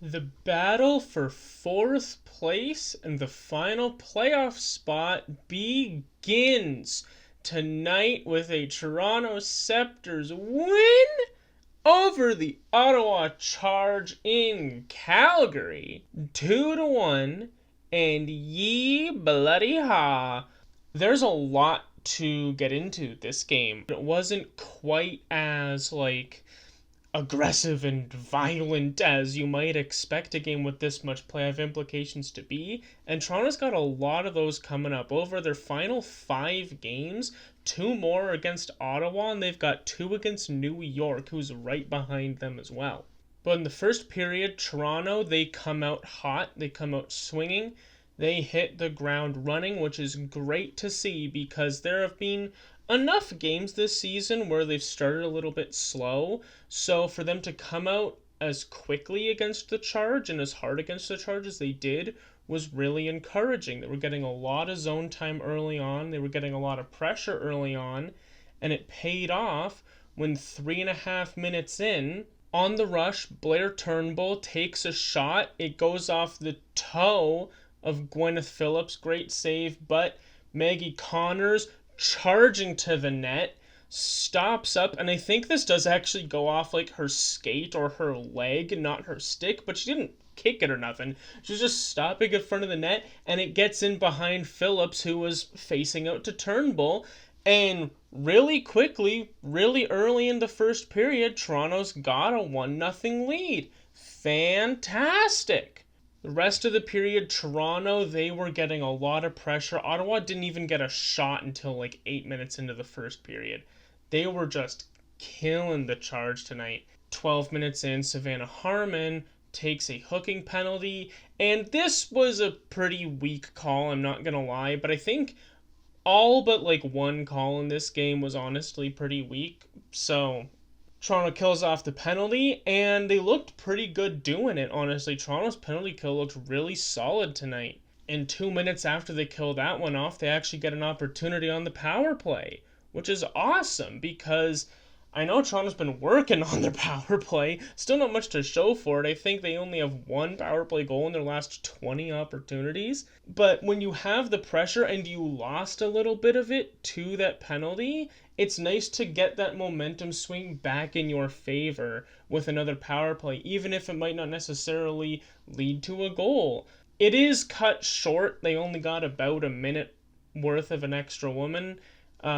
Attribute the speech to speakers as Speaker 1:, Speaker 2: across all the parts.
Speaker 1: The battle for fourth place and the final playoff spot begins tonight with a Toronto Sceptres win over the Ottawa Charge in Calgary. 2-1, and ye bloody ha. There's a lot to get into this game. It wasn't quite as aggressive and violent as you might expect a game with this much playoff implications to be, and Toronto's got a lot of those coming up. Over their final 5 games, 2 more against Ottawa, and they've got 2 against New York, who's right behind them as well. But in the first period, Toronto, they come out hot, they come out swinging, they hit the ground running, which is great to see because there have been enough games this season where they've started a little bit slow, so for them to come out as quickly against the Charge and as hard against the Charge as they did was really encouraging. They were getting a lot of zone time early on, they were getting a lot of pressure early on, and it paid off when 3.5 minutes in, on the rush, Blair Turnbull takes a shot. It goes off the toe of Gwyneth Phillips. Great save, but Maggie Connors charging to the net, stops up, and I think this does actually go off her skate or her leg, not her stick, but she didn't kick it or nothing. She was just stopping in front of the net, and it gets in behind Phillips, who was facing out to Turnbull, and really quickly, really early in the first period, Toronto's got a 1-0 lead. Fantastic! The rest of the period, Toronto, they were getting a lot of pressure. Ottawa didn't even get a shot until 8 minutes into the first period. They were just killing the Charge tonight. 12 minutes in, Savannah Harmon takes a hooking penalty, and this was a pretty weak call, I'm not gonna lie, but I think all but one call in this game was honestly pretty weak. So Toronto kills off the penalty, and they looked pretty good doing it, honestly. Toronto's penalty kill looked really solid tonight. And 2 minutes after they kill that one off, they actually get an opportunity on the power play, which is awesome because I know Toronto's been working on their power play. Still not much to show for it. I think they only have 1 power play goal in their last 20 opportunities. But when you have the pressure and you lost a little bit of it to that penalty, it's nice to get that momentum swing back in your favor with another power play, even if it might not necessarily lead to a goal. It is cut short. They only got about a minute worth of an extra woman,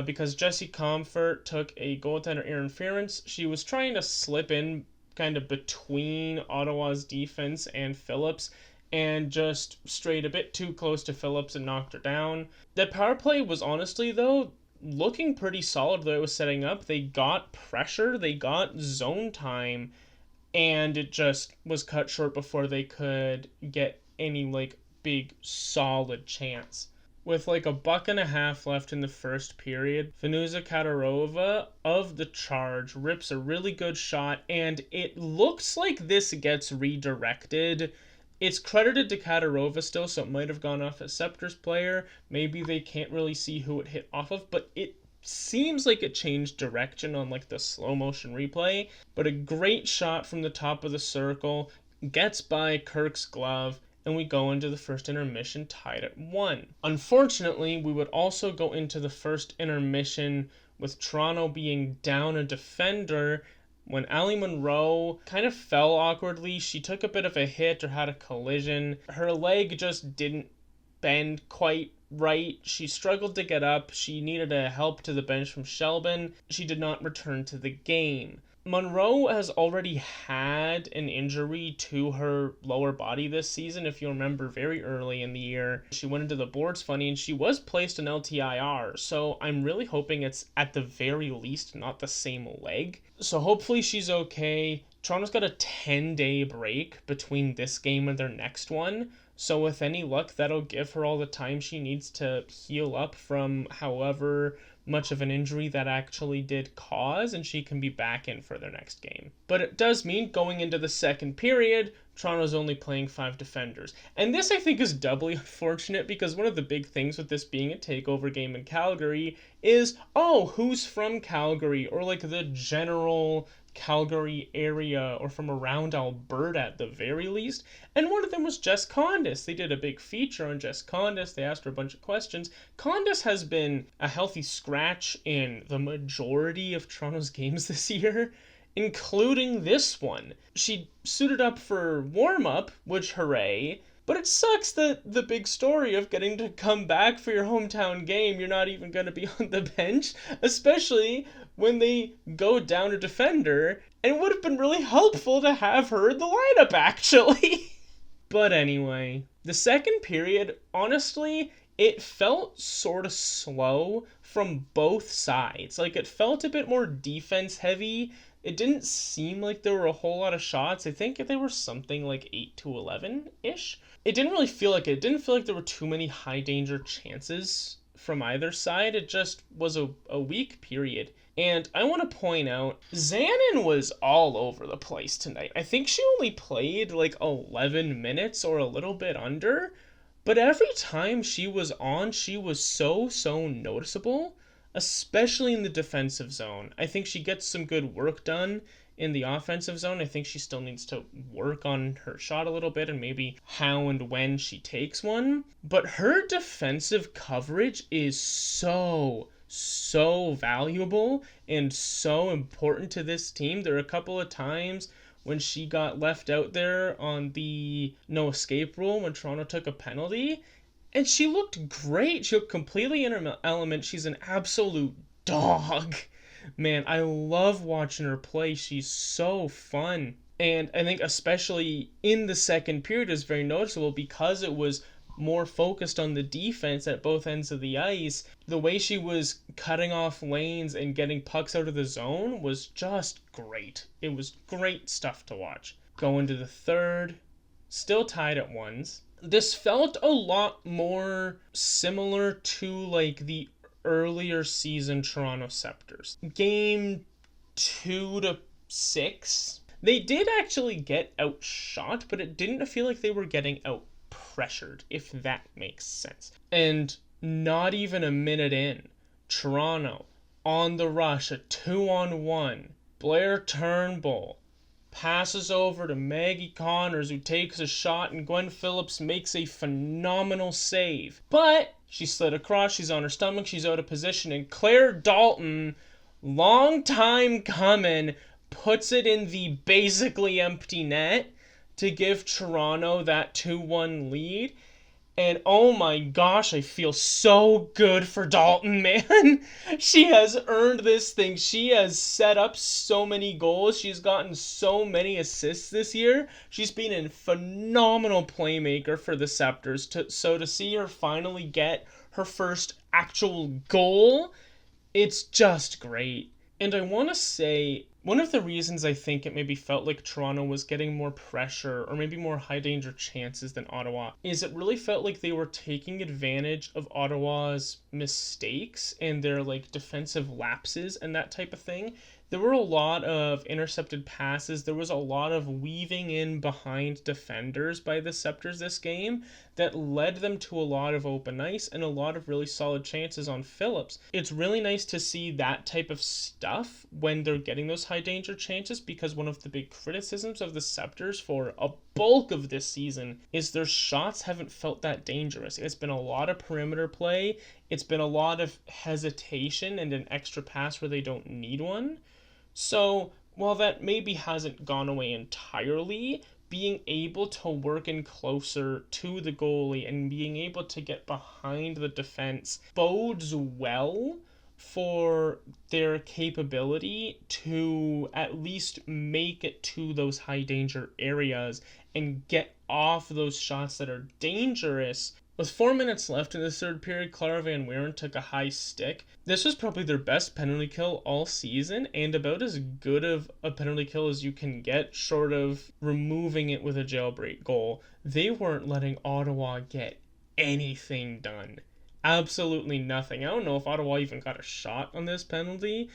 Speaker 1: because Jessie Comfort took a goaltender interference. She was trying to slip in kind of between Ottawa's defense and Phillips and just strayed a bit too close to Phillips and knocked her down. The power play was honestly, though, looking pretty solid the way it was setting up. They got pressure, they got zone time, and it just was cut short before they could get any big solid chance. With a buck and a half left in the first period, Venuza Katarova of the Charge rips a really good shot, and it looks like this gets redirected. It's credited to Katarova still, so it might have gone off a Sceptres player. Maybe they can't really see who it hit off of, but it seems like it changed direction on the slow motion replay. But a great shot from the top of the circle, gets by Kirk's glove, and we go into the first intermission tied at 1. Unfortunately, we would also go into the first intermission with Toronto being down a defender when Ali Monroe kind of fell awkwardly. She took a bit of a hit or had a collision. Her leg just didn't bend quite right. She struggled to get up. She needed a help to the bench from Shelbin. She did not return to the game. Monroe has already had an injury to her lower body this season. If you remember, very early in the year, she went into the boards funny and she was placed in LTIR. So I'm really hoping it's at the very least not the same leg. So hopefully she's okay. Toronto's got a 10-day break between this game and their next one. So with any luck, that'll give her all the time she needs to heal up from however much of an injury that actually did cause, and she can be back in for their next game. But it does mean going into the second period, Toronto's only playing 5 defenders. And this, I think, is doubly unfortunate because one of the big things with this being a takeover game in Calgary is, oh, who's from Calgary? Or the general Calgary area or from around Alberta at the very least. And one of them was Jess Condis. They did a big feature on Jess Condis. They asked her a bunch of questions. Condis has been a healthy scratch in the majority of Toronto's games this year, including this one. She suited up for warm-up, which hooray. But it sucks that the big story of getting to come back for your hometown game, you're not even going to be on the bench, especially when they go down a defender. And it would have been really helpful to have her in the lineup, actually. But anyway, the second period, honestly, it felt sort of slow from both sides. Like, it felt a bit more defense heavy. It didn't seem like there were a whole lot of shots. I think they were something like 8 to 11-ish. It didn't really feel like it. It didn't feel like there were too many high danger chances from either side. It just was a weak period. And I want to point out, Zanin was all over the place tonight. I think she only played like 11 minutes or a little bit under. But every time she was on, she was so noticeable, especially in the defensive zone. I think she gets some good work done in the offensive zone. I think she still needs to work on her shot a little bit and maybe how and when she takes one. But her defensive coverage is so valuable and so important to this team. There are a couple of times when she got left out there on the no escape rule when Toronto took a penalty, and she looked great. She looked completely in her element. She's an absolute dog. Man, I love watching her play. She's so fun. And I think especially in the second period is very noticeable because it was more focused on the defense at both ends of the ice. The way she was cutting off lanes and getting pucks out of the zone was just great. It was great stuff to watch. Going to the third, still tied at ones. This felt a lot more similar to like the earlier season Toronto Sceptres. Game 2 to 6. They did actually get outshot, but it didn't feel like they were getting out pressured, if that makes sense. And not even a minute in, Toronto on the rush, a 2-on-1. Blair Turnbull passes over to Maggie Connors, who takes a shot, and Gwen Phillips makes a phenomenal save. But she slid across, she's on her stomach, she's out of position, and Claire Dalton, long time coming, puts it in the basically empty net to give Toronto that 2-1 lead. And oh my gosh, I feel so good for Dalton, man. She has earned this thing. She has set up so many goals. She's gotten so many assists this year. She's been a phenomenal playmaker for the Sceptres. So to see her finally get her first actual goal, it's just great. And I want to say, one of the reasons I think it maybe felt like Toronto was getting more pressure or maybe more high danger chances than Ottawa is it really felt like they were taking advantage of Ottawa's mistakes and their like defensive lapses and that type of thing. There were a lot of intercepted passes. There was a lot of weaving in behind defenders by the Sceptres this game that led them to a lot of open ice and a lot of really solid chances on Phillips. It's really nice to see that type of stuff when they're getting those high danger chances, because one of the big criticisms of the Sceptres for a bulk of this season is their shots haven't felt that dangerous. It's been a lot of perimeter play. It's been a lot of hesitation and an extra pass where they don't need one. So, while that maybe hasn't gone away entirely, being able to work in closer to the goalie and being able to get behind the defense bodes well for their capability to at least make it to those high danger areas and get off those shots that are dangerous. With 4 minutes left in the third period, Clara Van Weeren took a high stick. This was probably their best penalty kill all season, and about as good of a penalty kill as you can get, short of removing it with a jailbreak goal. They weren't letting Ottawa get anything done. Absolutely nothing. I don't know if Ottawa even got a shot on this penalty.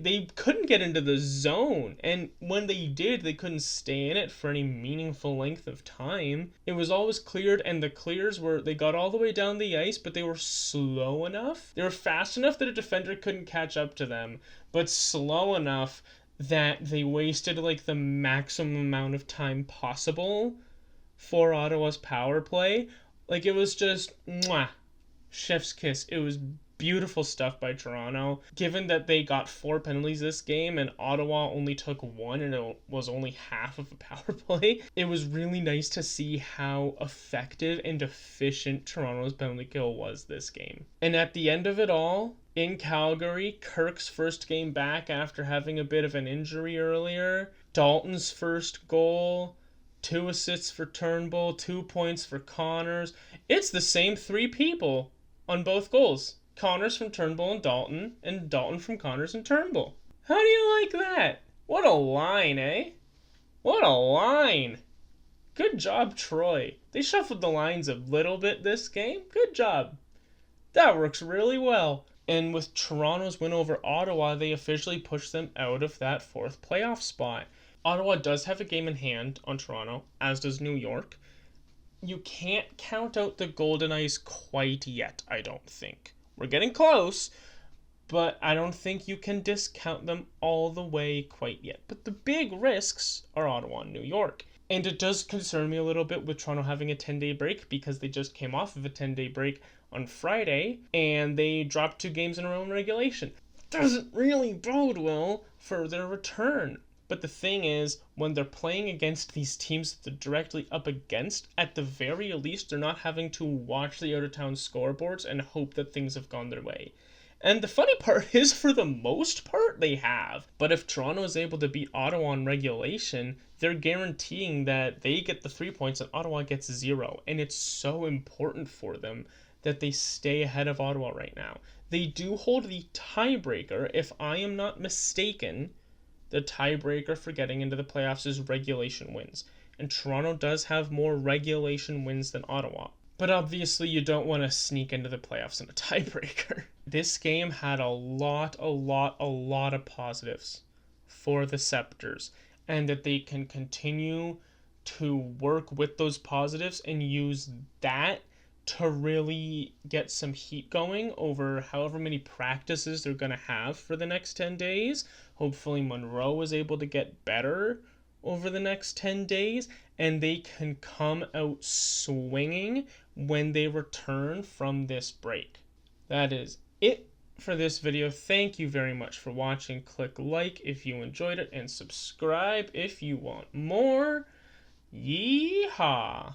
Speaker 1: They couldn't get into the zone, and when they did, they couldn't stay in it for any meaningful length of time. It was always cleared, and the clears they got all the way down the ice, but they were slow enough. They were fast enough that a defender couldn't catch up to them, but slow enough that they wasted like the maximum amount of time possible for Ottawa's power play. Like it was just mwah, chef's kiss. It was beautiful stuff by Toronto. Given that they got 4 penalties this game and Ottawa only took one and it was only half of a power play, it was really nice to see how effective and efficient Toronto's penalty kill was this game. And at the end of it all, in Calgary, Kirk's first game back after having a bit of an injury earlier, Dalton's first goal, 2 assists for Turnbull, 2 points for Connors. It's the same 3 people on both goals. Connors from Turnbull and Dalton from Connors and Turnbull. How do you like that? What a line, eh? What a line! Good job, Troy. They shuffled the lines a little bit this game. Good job. That works really well. And with Toronto's win over Ottawa, they officially pushed them out of that 4th playoff spot. Ottawa does have a game in hand on Toronto, as does New York. You can't count out the Golden Knights quite yet, I don't think. We're getting close, but I don't think you can discount them all the way quite yet. But the big risks are Ottawa and New York. And it does concern me a little bit with Toronto having a 10-day break because they just came off of a 10-day break on Friday and they dropped 2 games in a row in regulation. Doesn't really bode well for their return. But the thing is, when they're playing against these teams that they're directly up against, at the very least, they're not having to watch the out-of-town scoreboards and hope that things have gone their way. And the funny part is, for the most part, they have. But if Toronto is able to beat Ottawa in regulation, they're guaranteeing that they get the 3 points and Ottawa gets 0. And it's so important for them that they stay ahead of Ottawa right now. They do hold the tiebreaker, if I am not mistaken. The tiebreaker for getting into the playoffs is regulation wins. And Toronto does have more regulation wins than Ottawa. But obviously you don't want to sneak into the playoffs in a tiebreaker. This game had a lot of positives for the Sceptres. And that they can continue to work with those positives and use that to really get some heat going over however many practices they're going to have for the next 10 days. Hopefully Monroe is able to get better over the next 10 days and they can come out swinging when they return from this break. That is it for this video. Thank you very much for watching. Click like if you enjoyed it and subscribe if you want more. Yeehaw!